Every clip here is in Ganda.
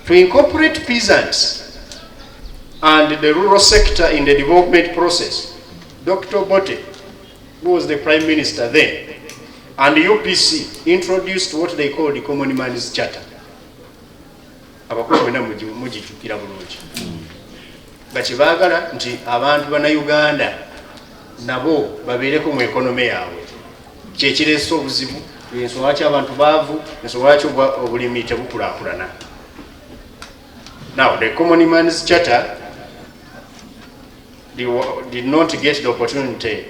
to incorporate peasants and the rural sector in the development process. Dr. Bote, who was the Prime Minister then, and the UPC introduced what they call the Common Man's Charter. Abakozi bonna mugijjukira bulungi. Nga kyebaagala nti abantu bannayuganda nabo babeereko mu ekonome yaabwe. Kyekireese obuzibu, ensonga lwaki abantu baavu, ensonga lwaki obulimi tebukulaakulana. Now, the Common Man's Charter did not get the opportunity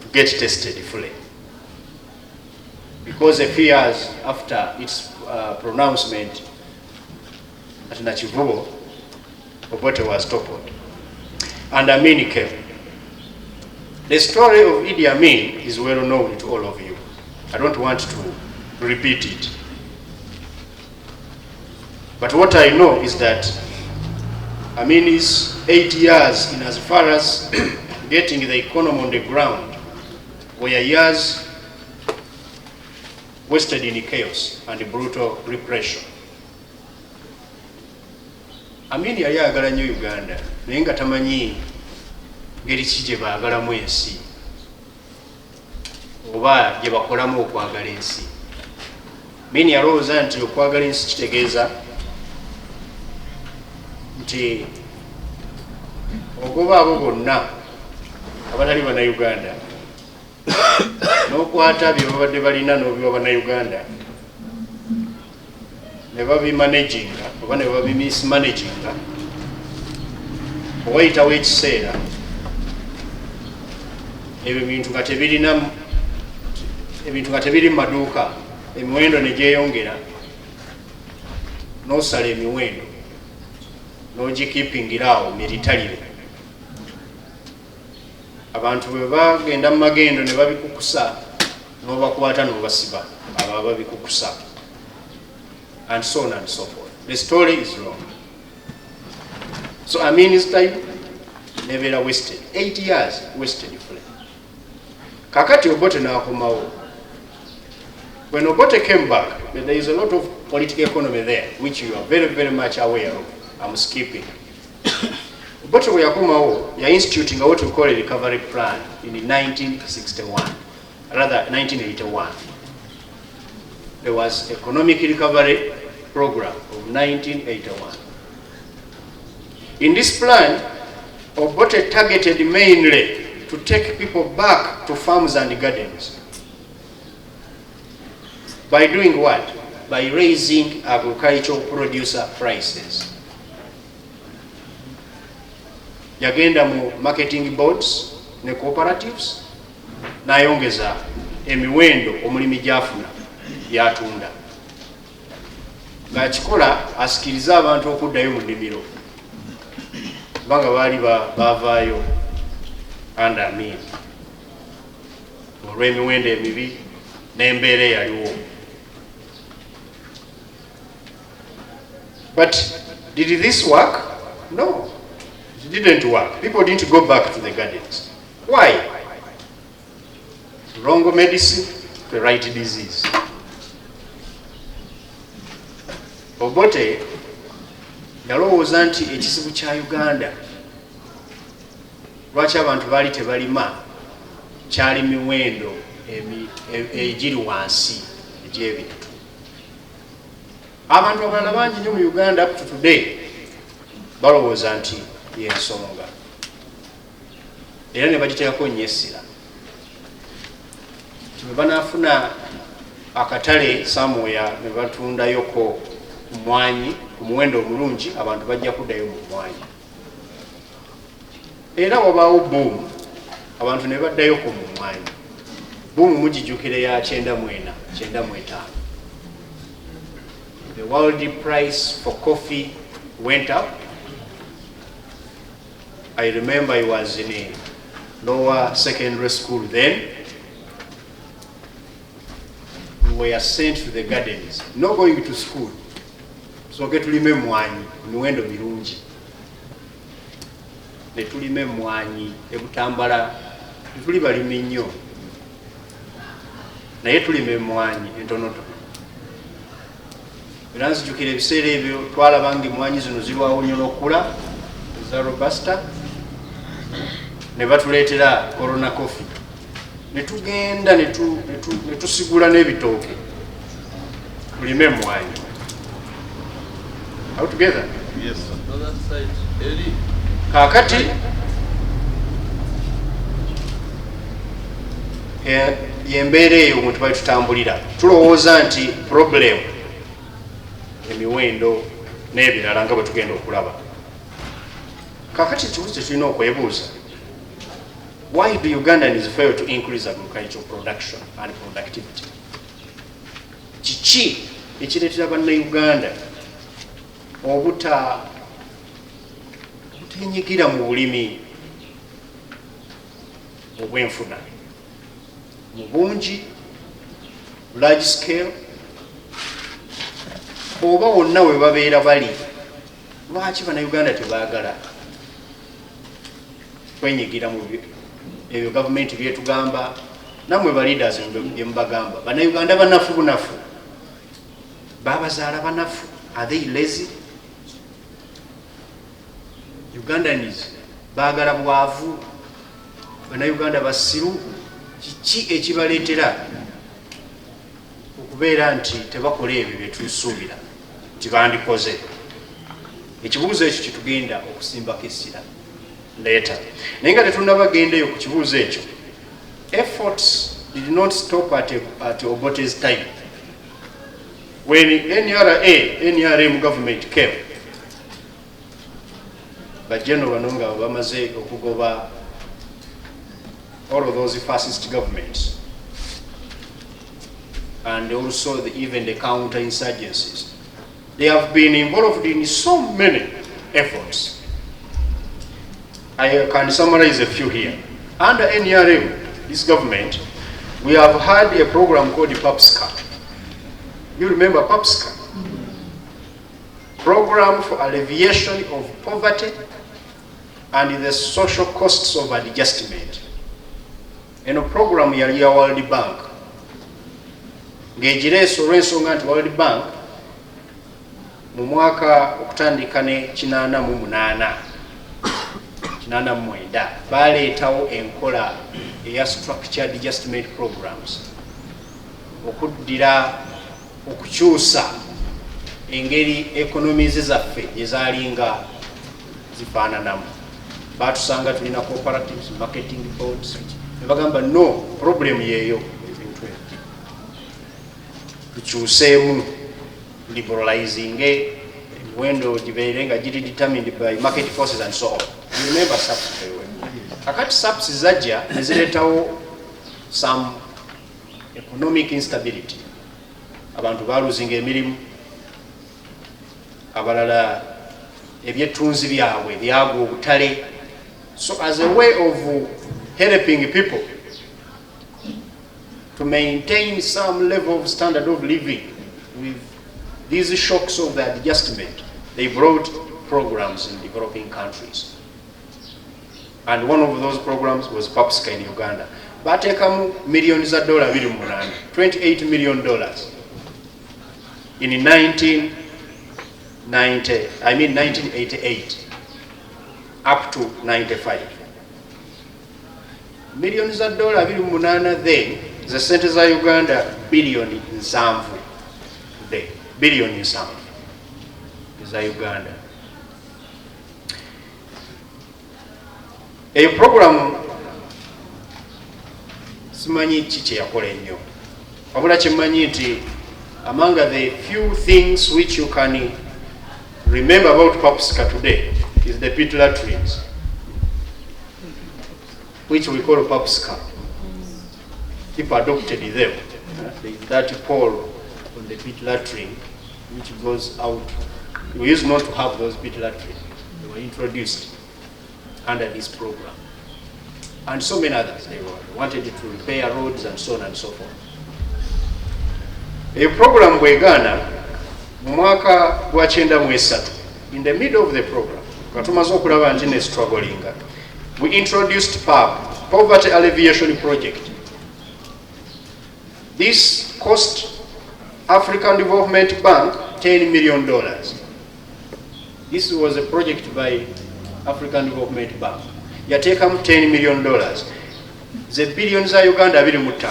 to get tested fully. Because a few years after its pronouncement at Nachivubo, Obote was toppled. And Amin came. The story of Idi Amin is well known to all of you. I don't want to repeat it. But what I know is that Amin's 8 years in as far as getting the economy on the ground were years wasted in chaos and brutal repression. Amin yali ayagala nnyo Uganda naye nga tamanyi ngeri ki gye baagalamu ensi oba gye bakolamu okwagala ensi. Amin yalowooza nti okwagala ensi kitegeeza nti ogoba abo bonna abatali bannayuganda n'okwata bye babadde balina n'obiwa bannayuganda ne babimanaginga oba ne babimismanaginga owayitawo ekiseera ebyo ebintu nga tebiri mu maduuka, emiwendo ne gyeyongera, n'osala emiwendo n'ogikipingirawo miritalire. Abantu bwe bagenda mu magendo ne babikukusa n'obakwata n'obasiba abo babikukusa, and so on and so forth. The story is long. So Amin's time never wasted. 8 years wasted fully. Kakati Obote n'akomawo. When Obote came back, there is a lot of political economy there, which you are very, very much aware of. I'm skipping. Obote bwe yakomawo, ya instituting what we call a recovery plan in 1961, rather 1981. There was economic recovery program of 1981. In this plan, Obote targeted mainly to take people back to farms and gardens. By doing what? By raising agricultural producer prices. Yagenda mu marketing boards ne cooperatives n'ayongeza emiwendo omulimi gyafuna yatunda. Ng'akikola asikiriza abantu okuddayo mu nnimiro kubanga baali baavaayo under Amin olw'emiwendo emibi n'embeera eyaliwo. But did this work? No, it didn't work. People didn't go back to the gardens. Why? Wrong medicine, the right disease. Obote yalowooza nti ekizibu kya Uganda lwaki abantu baali tebalima kyali miwendo egiri wansi egy'ebintu. Abantu abalala bangi nnyo mu Uganda up to today balowooza nti yensonga era ne bagiteekako nnyo essira nti bwe banaafuna akatale somewhere ne batundayoko mwanyi ku muwendo omulungi abantu bajja kuddayo mu mwanyi. Era wabaawo boom, abantu ne baddayo ku mwanyi. Boom mugijjukira ya 94, 95. The world price for coffee went up. I remember I was in a lower secondary school then. We were sent to the gardens, not going to school. So get tulime mwanyi, miwendo mirungi. Ne tulime mwanyi, ebutambala, tuli balimi nnyo. Naye tulime mwanyi entonotono. Nanzijukira ebiseera ebyo twalaba nga emmwanyi zino zirwawo nnyo n'okula eza robusta, ne batuleetera corona coffee, ne tugenda ne tusigula n'ebitooke tulime emmwanyi. How together? Yes, sir. On that side, Eddie. Kakati yembeera eyo omuntu bali tutambulira, tulowooza nti problem emiwendo n'ebirala nga bwe tugenda okulaba. Kakati ekibuuzo tulina okwebuuza, why do Ugandans fail to increase agricultural production and productivity? Kiki ekireetera bannayuganda obutenyigira mu bulimi obwenfuna mu bungi, large scale, oba wonna we babeera bali? Lwaki bannayuganda tebaagala kwenyigira mu ebyo gavumenti byetugamba? Nammwe ba leaders bye mubagamba, bannayuganda banafu bunafu, babazaala banafu. Are they lazy? Ugandans baagala bwavu, bannayuganda basiru. Kiki ekibaleetera okubeera nti tebakola ebyo bye tusuubira nti bandikoze? Ekibuuzo ekyo kitugenda okusimbako essira leeta, naye nga tetunnabagendeyo ku kibuuzo ekyo. Efforts did not stop at Obote's time. When NRM government came, bajjeno bano nga bamaze okugoba all of those fascist governments, and also even the counter-insurgencies. They have been involved in so many efforts. I can summarize a few here. Under NRM, this government, we have had a program called PAPSCA. You remember PAPSCA? Program for Alleviation of Poverty and the Social Costs of Adjustment. Eno program yali ya World Bank. Ngejireso olw'ensonga nti World Bank mu mwaka okutandika ne 1989 baleetawo enkola eya structured adjustment programs okuddira okukyusa engeri economies zaffe ezalinga zifaananamu. Batusanga tulina cooperatives, marketing boards, nebagamba no problem yeeyo, ebintu ebyo tukyuseemu, liberalizing emiwendo gibeere nga giri determined by market forces and so on. You remember SAPS very well. Kakati SAPS zajja ne zireetawo some economic instability. Abantu baluzinga emirimu, abalala ebyettunzi byabwe byagwa obutale. So as a way of helping people to maintain some level of standard of living with these shocks of the adjustment, they brought programs in developing countries. And one of those programs was PAPSCA in Uganda. Batekamu millions of dollars, $28 million in 1988 up to 95. Millions of dollars then, the centers of Uganda billion in Zamvu today. Billion in Zamvu is Uganda. A program simanyi kiki yakola ennyo, wabula kimanyi nti among the few things which you can remember about PAPSCA today is the pit latrines, which we call PAPSCA. People adopted them. There is that pole on the pit latrine which goes out. We used not to have those pit latrines. They were introduced under this program. And so many others. They wanted to repair roads and so on and so forth. A program bwegana mu mwaka gwa 93, in the middle of the program, katumaze okulaba nti ne struggling, we introduced PAP, Poverty Alleviation Project. This cost African Development Bank $10 million. This was a project by African Development Bank. Yateekamu $10 million. Ze billion za Uganda 25.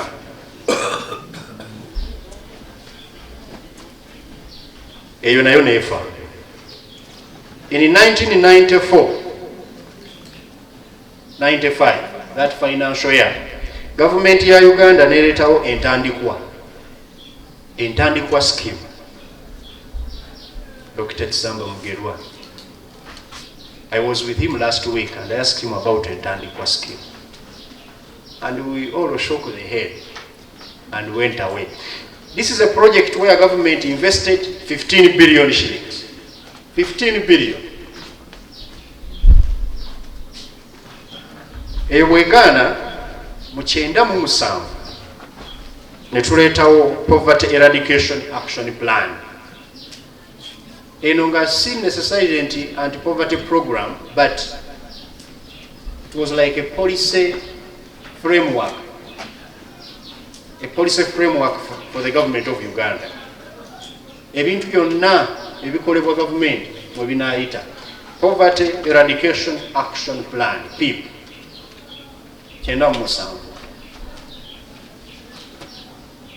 Eyo nayo nefa. In 1994-95, that financial year, government ya Uganda neretawo entandikwa scheme. Dr. Tsamba Mugerwa. I was with him last week and I asked him about entandikwa scheme. And we all shook the head and went away. This is a project where government invested 15 billion shillings. 15 billion. Ewegana muchenda mu musanvu ne tuleetawo poverty eradication action plan. Eno nga si necessarily anti-poverty program, but it was like a policy framework. A policy framework for the government of Uganda. Ebintu byonna ebikolebwa government mwe binaayita Poverty Eradication Action Plan, PEP. Kyenda mu musanvu.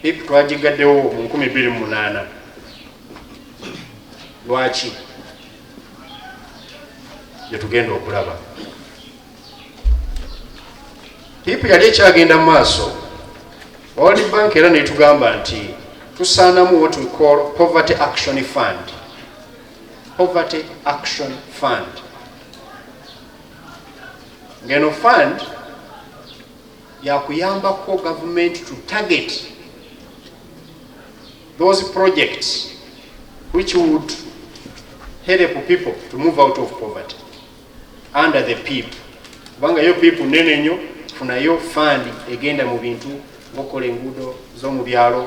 PEP twagigaddewo mu 2008. Lwaki? Gye tugenda okulaba. PEP yali ekyagenda mu maaso. World Bank era netugamba nti tusaanamu what we call Poverty Action Fund. Poverty Action Fund. Ngeno fund yakuyambako government to target those projects which would help people to move out of poverty under the PEP. Kubanga yo PEP nene nnyo, funayo fund egenda mu bintu ngokola enguudo z'omu byalo,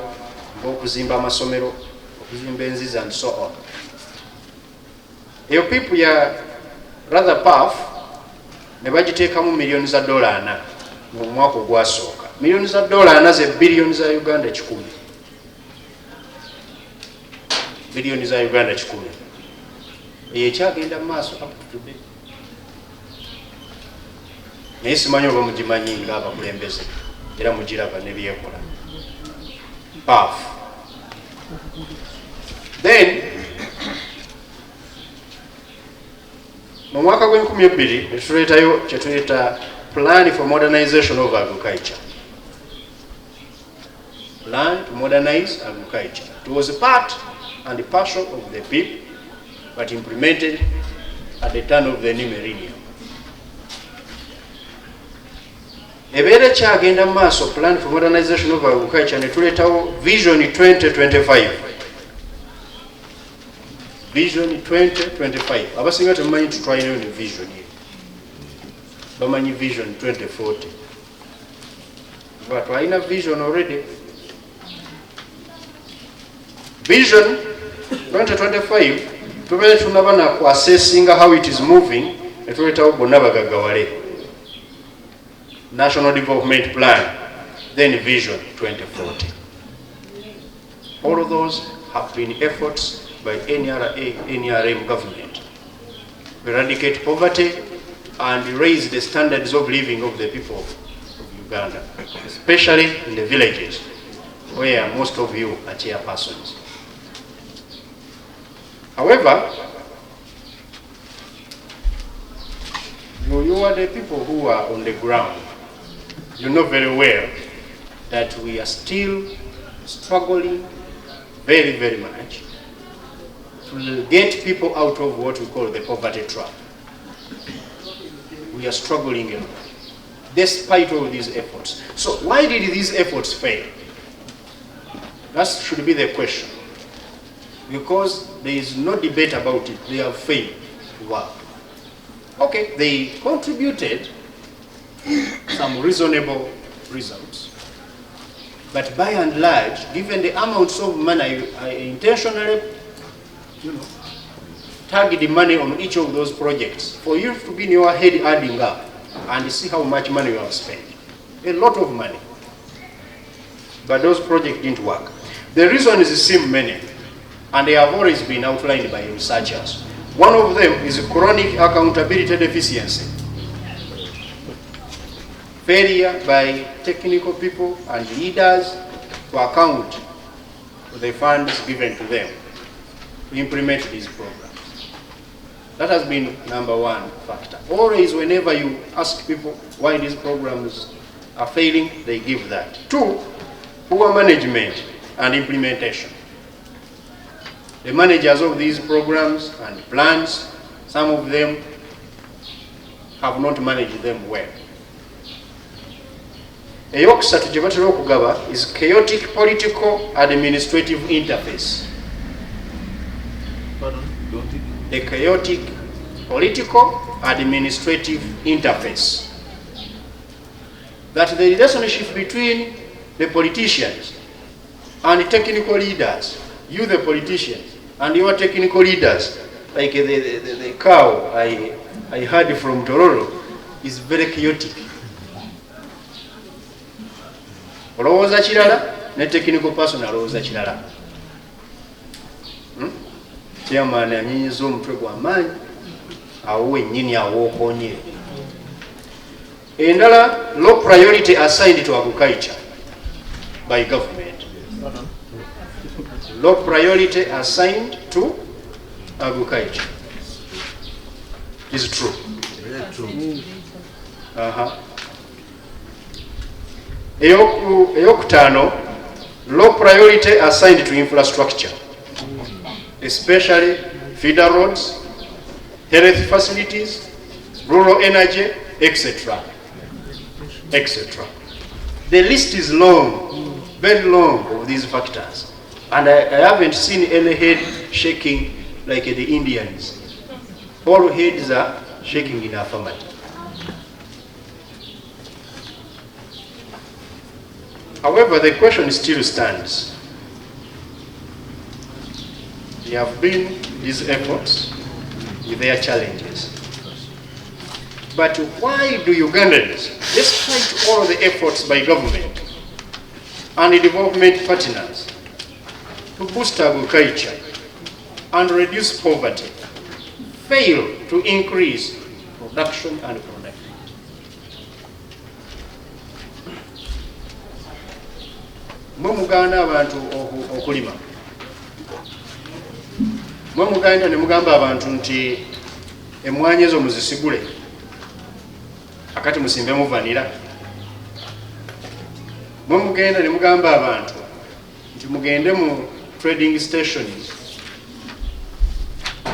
ng'okuzimba amasomero, okuzimba enzizi and so on. Eyo PEP ya rather puff ne bagiteekamu millions za $4 mu mwaka ogwasooka. Millions za $4 ze billion za Uganda 10. Billion za Uganda 10. Eyo ekyagenda mu maaso up to today. Naye simanyi oba mugimanyi ng'abakulembeze era mugiraba ne byekola. PAF. Then mu mwaka gw'2000 netuleetayo kyetuyita Plan for Modernization of Agriculture. Plan to modernize agriculture. It was a part and a partial of the PEP, but implemented at the turn of the new millennium. Ebeera kyagenda maaso Plan for Modernization of Agriculture ne tuleetawo Vision 2025. Vision 2025. Abasinga temumanyi tutwalinayo ne vision ye. Bamanyi Vision 2040. But twalina vision already. Vision 2025 tubeere tunaba na ku assessing how it is moving ne tuleetawo bonna bagagawale. National Development Plan, then Vision 2040. All of those have been efforts by NRM government to eradicate poverty and raise the standards of living of the people of Uganda, especially in the villages where most of you are chairpersons. However, you are the people who are on the ground. You know very well that we are still struggling very, very much to get people out of what we call the poverty trap. We are struggling a lot, despite all these efforts. So why did these efforts fail? That should be the question. Because there is no debate about it. They have failed to work. Okay, they contributed some reasonable results. But by and large, given the amounts of money, I intentionally, target the money on each of those projects for you to be in your head adding up and see how much money you have spent. A lot of money. But those projects didn't work. The reason is seem many. and they have always been outlined by researchers. One of them is chronic accountability deficiency. Failure by technical people and leaders to account for the funds given to them to implement these programs. That has been number one factor. Always, whenever you ask people why these programs are failing, they give that. Two, poor management and implementation. The managers of these programs and plans, some of them have not managed them well. Eyokusatu gye batera okugaba is chaotic political administrative interface. Pardon? A chaotic political administrative interface. That the relationship between the politicians and the technical leaders, you the politicians and your technical leaders, like the cow I heard from Tororo, is very chaotic. Olowooza kirala ne technical person alowooza kirala. Chairman anyinyiza omutwe gw'amaanyi awo wennyini awookoonye. Endala, low priority assigned to agriculture by government. Low priority assigned to agriculture. Is true. Very true. Eyokutaano, low priority assigned to infrastructure, especially feeder roads, health facilities, rural energy, etc. etc. The list is long, very long, of these factors, and I haven't seen any head shaking like the Indians. All heads are shaking in affirmative. However, the question still stands. There have been these efforts with their challenges. But why do Ugandans, despite all the efforts by government and development partners to boost agriculture and reduce poverty, fail to increase production and productivity? Mwe mugaana abantu okulima. Mwe muganda ne mugamba abantu nti emmwanyi ezo muzisigule akati musimbemu vanira. Mwe mugenda ne mugamba abantu nti mugende mu trading stations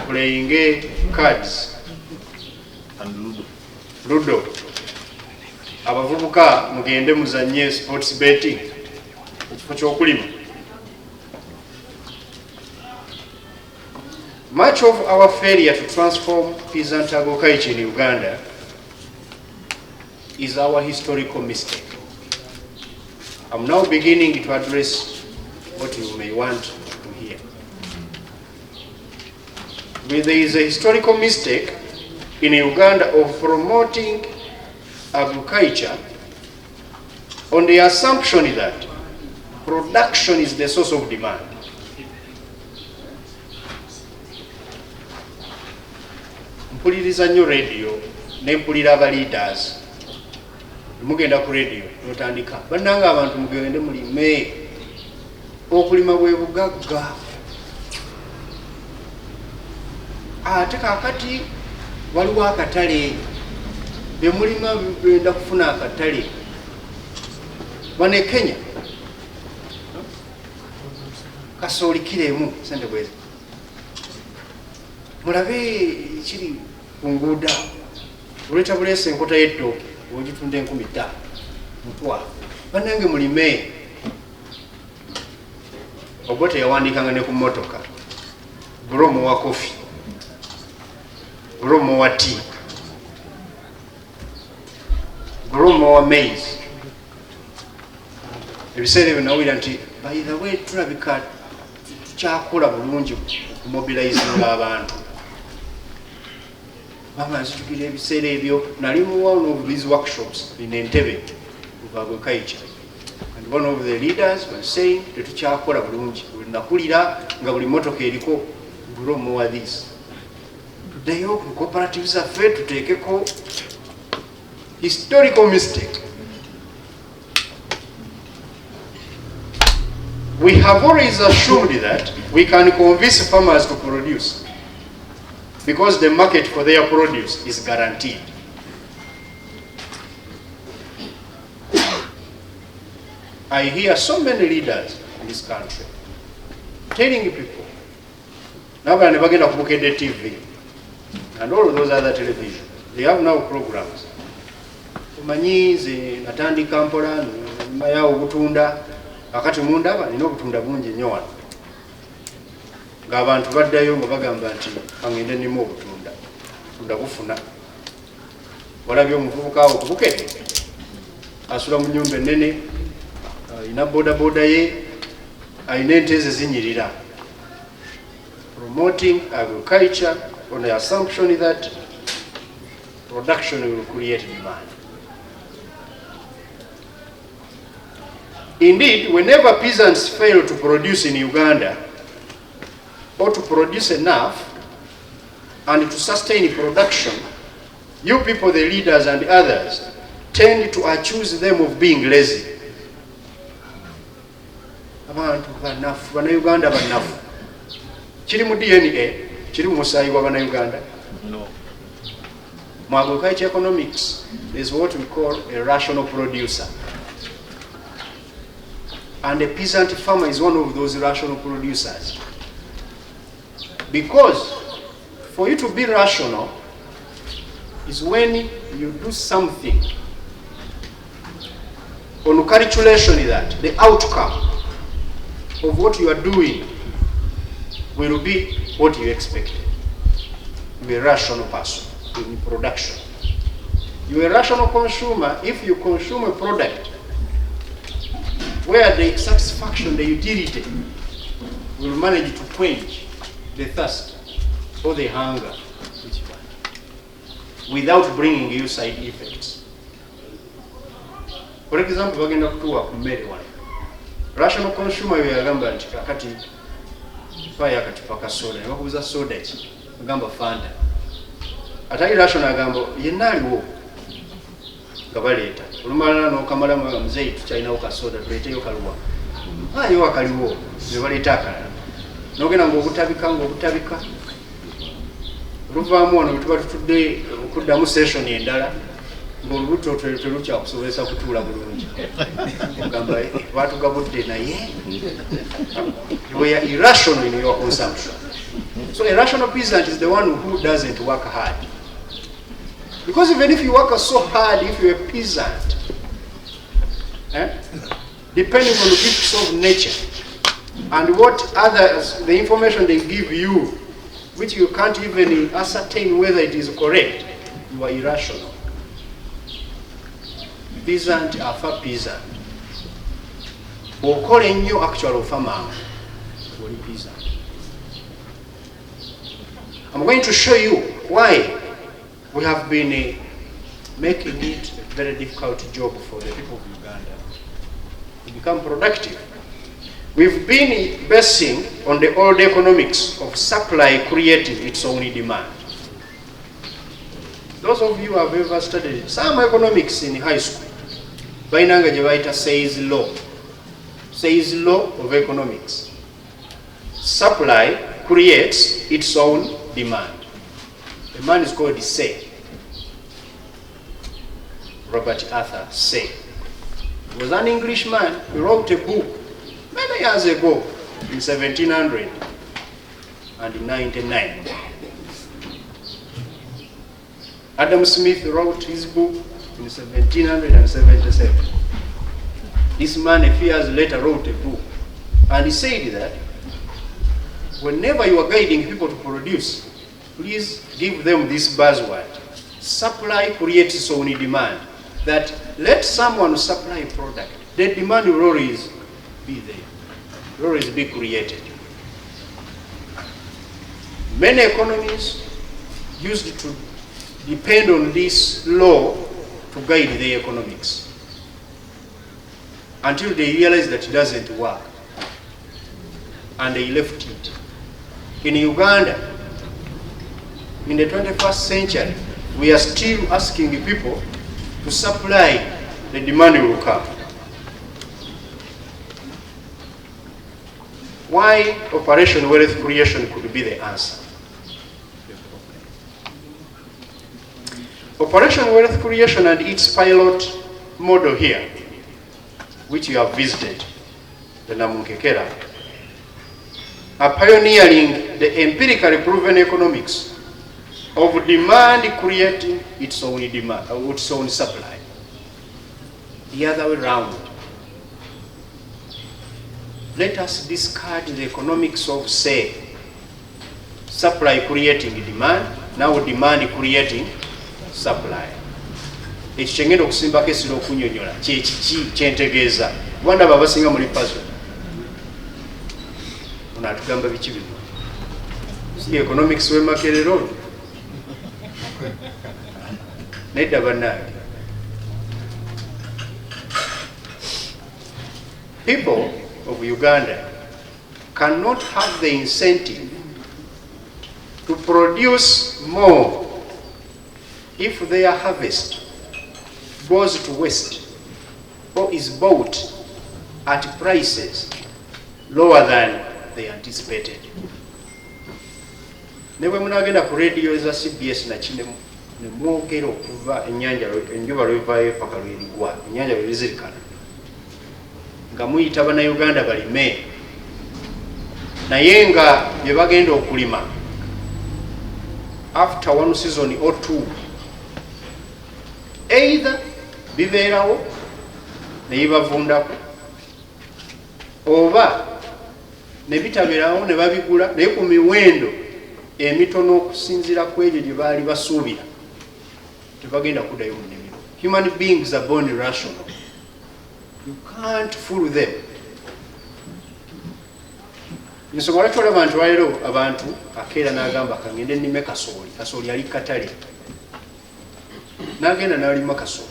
playing cards And ludo. Abavubuka mugende muzanye sports betting ekifo ky'okulima. Much of our failure to transform peasant agriculture in Uganda is our historical mistake. I'm now beginning to address what you may want to hear. There is a historical mistake in Uganda of promoting agriculture on the assumption that production is the source of demand. Mpuliriza nnyo radio ne mpulira aba leaders. Mugenda ku radio notandika bannanga abantu mugende mulime, okulima bwe bugagga. Ate kakati waliwo akatale bye mulima benda kufuna akatale. Wano e Kenya kasooli kiremu sente bwezi. Mulabe kiri ku nguudo oleta buleesa enkota y'ettooke ogitunda 15,000 mutwalo. Bannange mulime. Obote yawandikanga ne ku mmotoka, gulomo wa kofi, gulomo wa tea, gulomo wa maize. Ebiseera ebyo nawulira nti by the way tulabika tukyakola bulungi okumobilizinga abantu. Mama nzitukira ebiseera ebyo nali mu one of these workshops in Entebbe of agriculture, and one of the leaders was saying tetukyakola bulungi, we nakulira nga buli motoka eriko grow more this. Tuddeyo ku cooperatives affe tuteekeko historical mistake. We have always assumed that we can convince farmers to produce because the market for their produce is guaranteed. I hear so many leaders in this country telling people, now when they get a TV and all of those other television, they have now programs. Umanyize natandi kampola maya obutunda akati mundaba nina obutunda bungi nnyo wano ng'abantu baddayo nga bagamba nti angende nimu obutunda bufuna walabye omuvubuka awo kubukete asula mu nnyumba ennene ina bodaboda ye ayina ente ze zinyirira, promoting agriculture on the assumption that production will create demand. Indeed, whenever peasants fail to produce in Uganda or to produce enough and to sustain production, you people, the leaders and others, tend to accuse them of being lazy. Abantu banafu, Bannayuganda banafu. Kiri mu DNA, kiri mu musaayi gwa Bannayuganda. No. Mu agriculture economics is what we call a rational producer. And a peasant farmer is one of those rational producers. Because for you to be rational is when you do something on calculation that the outcome of what you are doing will be what you expected. You are a rational person in production. You are a rational consumer if you consume a product where the satisfaction, the utility will manage to quench the thirst or the hunger without bringing you side effects. For example, bagenda kutuwa ku mmere wano. Rational consumer yagamba nti kakati fire akatipa ka soda, ne bakubuza soda ki? Agamba Fanta. Atali rational agamba yenna aliwo nga baleeta. Olumala n'okamala muzeeyi tukyalinawo ka soda tuleeteyo kaluwa. Ayo akaliwo ne baleeta akalala. N'ogenda ng'obutabika. Oluvaamu wano tuba tutudde okuddamu session endala ng'olubuto telukyakusobozesa kutuula bulungi. Ogamba batugabudde naye you are irrational in your consumption. So a rational peasant is the one who doesn't work hard. Because even if you work so hard, if you're a peasant, depending on the gifts of nature and what others, the information they give you, which you can't even ascertain whether it is correct, you are irrational. Peasant afa peasant. Okola ennyo actual ofama oli peasant. I'm going to show you why we have been making it a very difficult job for the people of Uganda to become productive. We've been basing on the old economics of supply creating its own demand. Those of you who have ever studied some economics in high school, bainanga gye bayita says law of economics. Supply creates its own demand. The man is called Say. Robert Arthur Say. He was an Englishman. He wrote a book many years ago in 1799. Adam Smith wrote his book in 1777. This man a few years later wrote a book and he said that whenever you are guiding people to produce, please give them this buzzword. Supply creates its own demand. That let someone supply a product, the demand will always be there, will always be created. Many economies used to depend on this law to guide their economics until they realize that it doesn't work. and they left it. In Uganda, in the 21st century, we are still asking people to supply, the demand will come. Why Operation Wealth Creation could be the answer? Operation Wealth Creation and its pilot model here, which you have visited, the Namunkekera, are pioneering the empirically proven economics of demand creating its own demand, or its own supply. The other way around. Let us discard the economics of, say, supply creating demand, now demand creating supply. Ekyo kyengenda okusimbako esira okunyonyola kyekiki kyentegeeza kubanda abo abasinga muli puzzle. Ono atugamba biki bino? Si economics w'Emakerero nedda bannange. People of Uganda cannot have the incentive to produce more if their harvest goes to waste or is bought at prices lower than they anticipated. Newe munagenda ku radio za CBS na kinemu ne mwogera okuva enjuba lwevaayo paka lwerigwa ennyanja lwezirikana nga muyita bannayuganda balime naye nga bye bagenda okulima after one season or two either bibeerawo ne bibavundako oba ne bitabeerawo ne babigula naye ku miwendo emitono okusinziira ku ebyo gye baali basuubira tebagenda kuddayo mu nnimiro. Human beings are born rational. You can't fool them. Nsonga lwaki olaba nti waleero abantu akeera n'agamba kangende nnime kasooli, kasooli ali katale n'agenda n'alima kasooli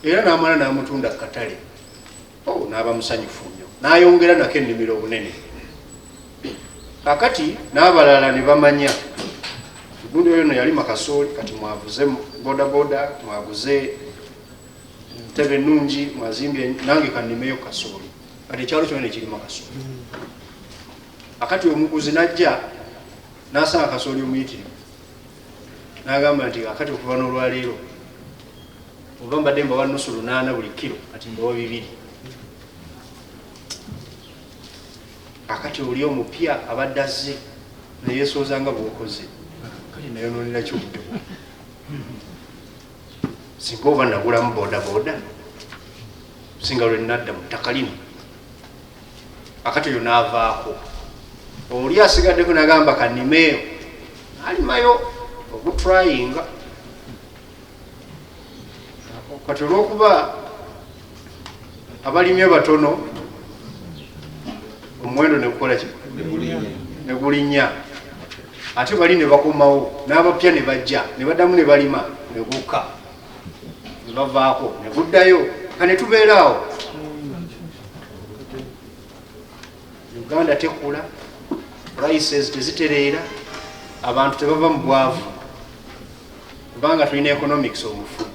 era n'amala n'amutunda katale n'aba musanyufu nnyo n'ayongera nako ennimiro obunene. Kakati n'abalala ne bamanya gundi oyo no yalima kasooli kati mwavuze bodaboda mwaguze ntebe nnungi mwazimbye nange kannimeyo kasooli kati ekyalo kyona ne kirima kasooli. Akati omuguzi najja n'asanga kasooli omuyitirivu n'agamba nti akati okuva n'olwaleero oba mbadde mbawa nusu 8 buli kilo kati mbawa 2. Akati oli omupya abadde azze neyeesooza nga bw'okoze kati nayonoonera kyobudde bwo singa oba nagulamu bodaboda singa lwe nadda mu ttaka lino. Akati oyo n'avaako oli asigaddeko nagamba kannimeeyo alimayo okutrayinga kati olw'okuba abalimye batono omuwendo negukola ki negulinnya ate bali ne bakomawo n'abapya ne bajja ne baddamu ne balima ne gukka ne bavaako ne guddayo kane tubeeraawo. Uganda tekula, prices tezitereera, abantu tebava mu bwavu kubanga tulina economics obufu.